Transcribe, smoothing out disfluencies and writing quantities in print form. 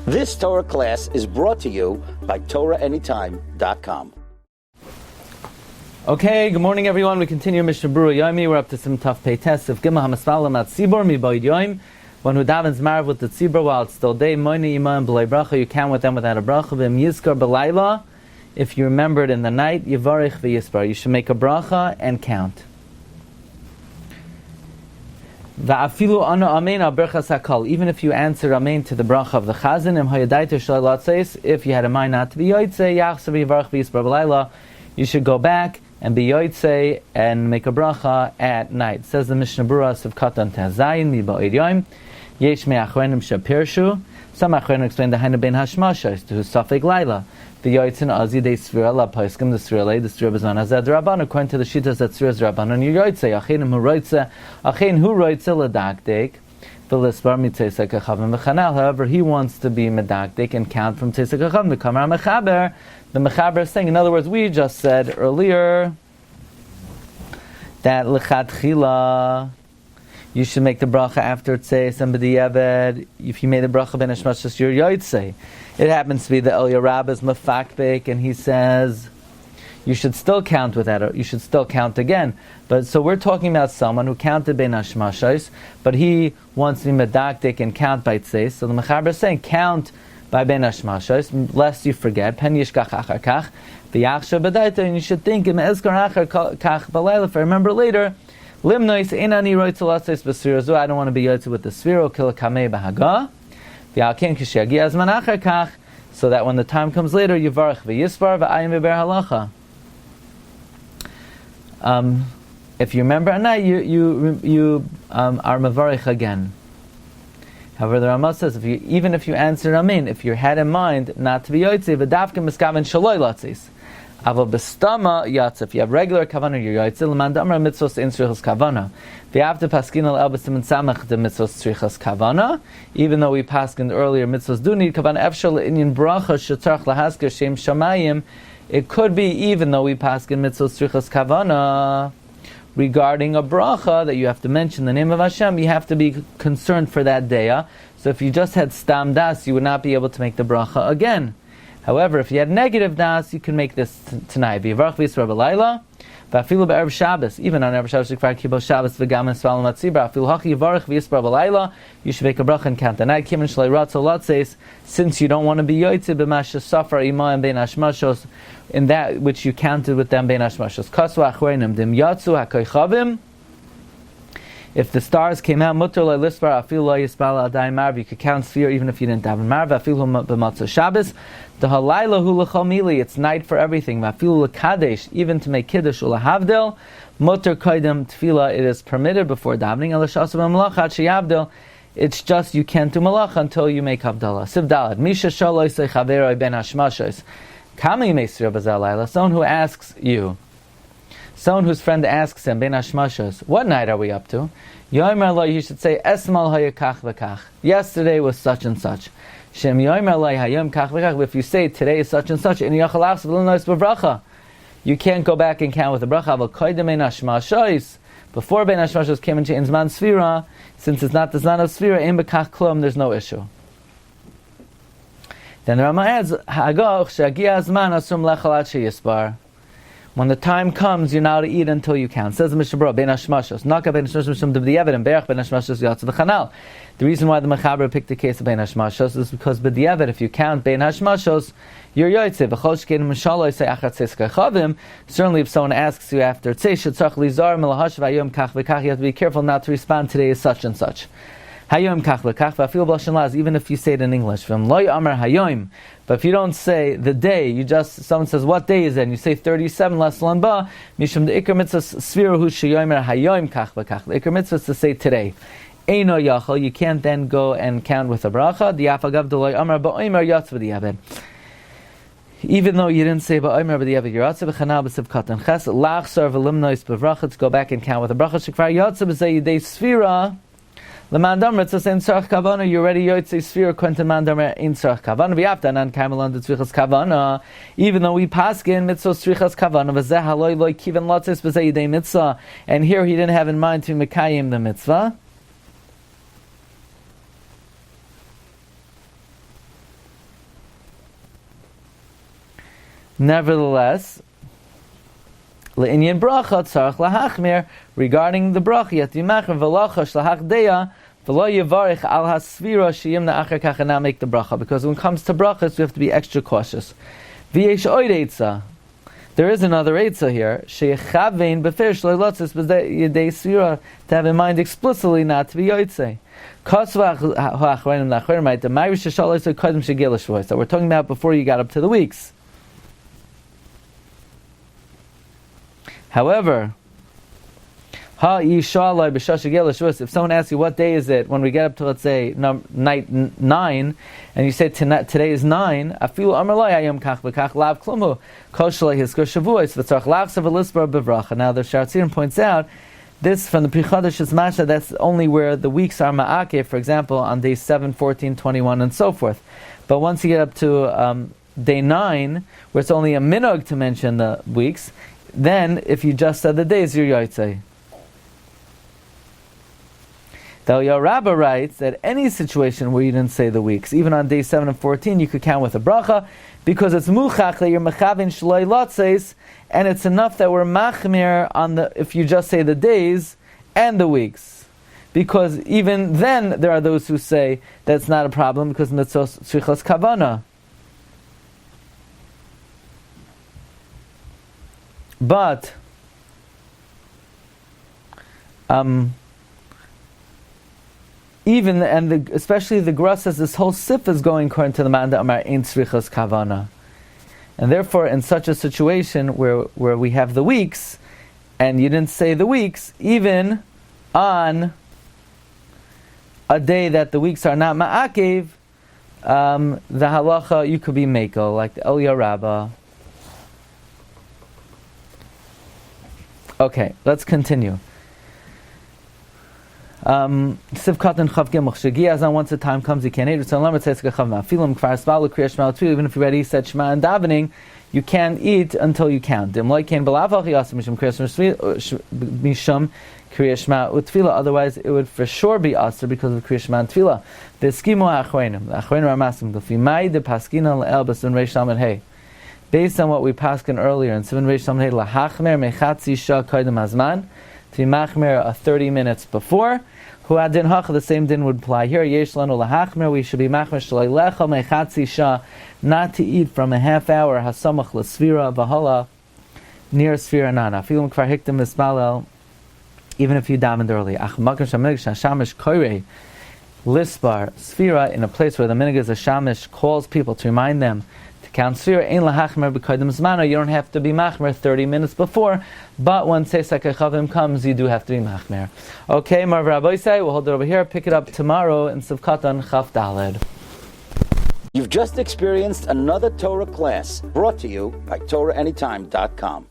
This Torah class is brought to you by TorahAnytime.com. Okay, good morning everyone. We continue Mishna Berura Yomi. We're up to some tough pay tests of Gimel HaMasvalim at Tzibor Miboid Yom. One who davens Marav with the Tzibor while it's still day. Moini Ima and B'lai Bracha. You count with them without a bracha. V'im Yizkar B'layla. If you remember it in the night, Yivarich v'Yispar. You should make a bracha and count. Va'afilu ana amen al berchas hakol. Even if you answer amen to the bracha of the chazan, im hayadaita shalai latzeis, if you had a mind not to be yotzei, yachsav yivarich v'Yispar B'layla, you should go back and be yotzei and make a bracha at night. Says the Mishna Berura Sivkatan Tazayin Miboid Yom. Yesh me'achrenim shapirshu. Some achrenim explain the hainu ben hashmashos to safek laila. The yotzin azi de Sefira la paiskim the Sefira the Sefira bezon hazad rabban. According to the shitas that Sefira is rabban and you yotzei achenim hu roitze achen hu roitze ledakdek v'lispar mitzeisek achavim v'chanal. However, he wants to be medakdek and count from tzeisek achavim. The kamar mechaber. The mechaber is saying, in other words, we just said earlier that lechatchila you should make the bracha after tzeis and b'diavad. If you made the bracha ben hashmashos your yotzei. It happens to be the Elya Rabbah is mafakbek, and he says you should still count with that, or you should still count again. But so we're talking about someone who counted ben hashmashos, but he wants to be medakdek and count by tzeis. So the mechaber is saying count by ben hashmashos, lest you forget. Pen yishkach achar kach v'yachshav b'daita, and you should think im ezkar achar kach b'layla. If I remember later, limnois einani roitzel atzes b'sfira zu. I don't want to be yotzei with the sfira kil kamei b'haga v'alken kishyagi azman achar kach. So that when the time comes later, yivarach v'yispar v'ayim v'ber halacha. If you remember at night, you are mavarich again. However, the Ramah says, even if you answered amen, if you had in mind not to be yotzei, v'davke miskaven shaloi latzis, aval b'stama yatz. If you have regular kavana, you're yotzei. L'man damar mitzvos in tzrichas kavana. V'yavte paskin al elbis and samach the mitzvos tzrichas kavana. Even though we paskined earlier, mitzvos do need kavana. Efshal inyan bracha shetzarch lahasker shem shamayim. It could be even though we paskin mitzvos tzrichas kavana. Regarding a bracha that you have to mention the name of Hashem, you have to be concerned for that day. So if you just had stam das, you would not be able to make the bracha again. However, if you had negative das, you can make this tonight. V'yivarach v'yisra b'layla, v'afilu b'erev Shabbos. Even on Erev Shabbos, shekvar kibel Shabbos v'gam esvalim atzibra. Afilu hachi yivarach v'yisra b'layla. You should make a bracha and count the night. Kimin shalei ratzo latzeis. Since you don't want to be yotzei b'masha safar ima and bein hashmashos, in that which you counted with them bein hashmashos. Kasva achreinim dim yatzu hakoychavim. If the stars came out, mutter lo lispar afilu lo yispal adai marv. You could count Sefira even if you didn't daven marv. Afilu b'matzah Shabbos. The halayla hu l'chol mili. It's night for everything. Afilu l'kadesh, even to make kiddush ulahavdil. Mutter koydem tefila. It is permitted before davening. Elashasu b'malacha sheyavdil. It's just you can't do malacha until you make havdalah. Siv dalad. Misha shaloi sei chaveroi ben hashmashos. Kami meisir b'zalayla. Someone who asks you. Someone whose friend asks him, Ben Hashmashos, what night are we up to? Yomer lo, you should say, Esmal hayakach v'kach. Yesterday was such and such. Shem yomer lo hayom kach v'kach. If you say today is such and such, in yachalach v'lunos b'vracha, you can't go back and count with the bracha. But koydem Ben Hashmashos, before Ben Hashmashos came into Inzman Sefira, since it's not the Zman of Sefira, in bekach klum, there's no issue. Then the Rama adds, Ha'agoch she'agia azman asum lechalat she'yispar. When the time comes, you're not to eat until you count. Says the Mishna Berura, Ben hashmashos, naka ben hashmashos mishum b'diavad, and berach ben hashmashos yatz v'chanal. The reason why the Mechaber picked the case of ben hashmashos is because b'diavad, if you count ben hashmashos, you're yotzei. V'chol shkein mishaloi say achat tzeis kachavim. Certainly, if someone asks you after tzeis shetzach lizar melahashav hayom kach v'kach, you have to be careful not to respond. Today is such and such. Hayom kach v'kach v'afil b'lashon laz. Even if you say it in English, v'm loy amar hayom. But if you don't say the day, you just, someone says, what day is it? And you say 37 las lanba, mishum the ikar mitzvah sfira hu sheyomer hayom kach v'kach. The ikar mitzvah is to say today. Eino yachal, you can't then go and count with a bracha. The afagav deloy amar ba'omer yatz v'diavad. Even though you didn't say ba'omer b'diavad, you're yatz v'chanal b'siv katan ches, lach sar v'limnois b'vracha, to go back and count with a bracha. Shekvar yatz v'zeh yidei sfira, L'mandamar, it says in tzarach kavana, you already yotzei sfira kwenta mandamar in tzarach kavana. V'yafta nan kaimelon de tzrichas kavana. Even though we paskin mitzvah tzrichas kavana, v'zeh haloi loy kiven lotzes v'zeh yidei mitzvah. And here he didn't have in mind to mekayim the mitzvah. Nevertheless, le'inyan bracha tzarich lahachmir, regarding the bracha, yet yimachmer v'lachash lahachdeya, v'lo yivarich al hasfira sheyimna acher kach, and not make the bracha, because when it comes to brachas, we have to be extra cautious. V'yesh oid eitzah. There is another eitzah here, sheyechavein beferish loylotzis b'yedei sfira, to have in mind explicitly not to be yotzei. That we're talking about before you got up to the weeks. However, if someone asks you what day is it when we get up to, let's say, night 9, and you say today is 9, now the Shartzirim points out this from the Pri Chadash's Masha, that's only where the weeks are ma'akeh, for example, on days 7, 14, 21, and so forth. But once you get up to day 9, where it's only a minog to mention the weeks, then if you just said the days, you're yotzei. The Rabbah writes that any situation where you didn't say the weeks, even on day 7 and 14, you could count with a bracha, because it's muchach that you're mechavin shloi lotzeis, and it's enough that we're machmir on if you just say the days and the weeks. Because even then, there are those who say that's not a problem, because mitzvos tzrichos kavana. But especially the Gra says this whole sif is going according to the Manda Amar Ein Tzrichos Kavana. And therefore, in such a situation where we have the weeks, and you didn't say the weeks, even on a day that the weeks are not ma'akev, the halacha, you could be meko, like the Eliyah Rabbah. Okay, let's continue. Sivkat and Chav Gimel Shagiyazan, once the time comes, you can't eat. So Lamed says Chav Mafilim Kfar Svalu Kriya Shema Tefillah. Even if you already said Shema and davening, you can't eat until you count. Dimloi Kain B'Lav Achiyas Mishum Kriya Shema Utfila. Otherwise, it would for sure be aser because of Kriya Shema and Tefillah. The Eskimo Achronim. The Achronim are masking the Fimai de Paskina LeElbas and Reish Lamed Hey. Based on what we paskin earlier in Seven Reish Lamed Hey, Lahachmer Mechatzi Shah Koydem Hazman, to be machmer 30 minutes before. Who had din hach, the same din would apply here. Yesh lanu lahachmer, we should be machmer shaloi lecha mechatzi shah, not to eat from a half hour hasamach l'sfira v'hala near sfira nana. Filim kvar hikdim mismalel, even if you davened early. Ach makam shaminig shashamish koirei lisbar sfira, in a place where the minig is a shamish calls people to remind them to count sfira. Ein lahachmer b'koydem zmano, you don't have to be machmer 30 minutes before, but when Seisek HaChavim comes, you do have to be machmer. Okay, Marv Rabbi say, we'll hold it over here, pick it up tomorrow in Sivkatan Chaf Daled. You've just experienced another Torah class brought to you by TorahAnytime.com.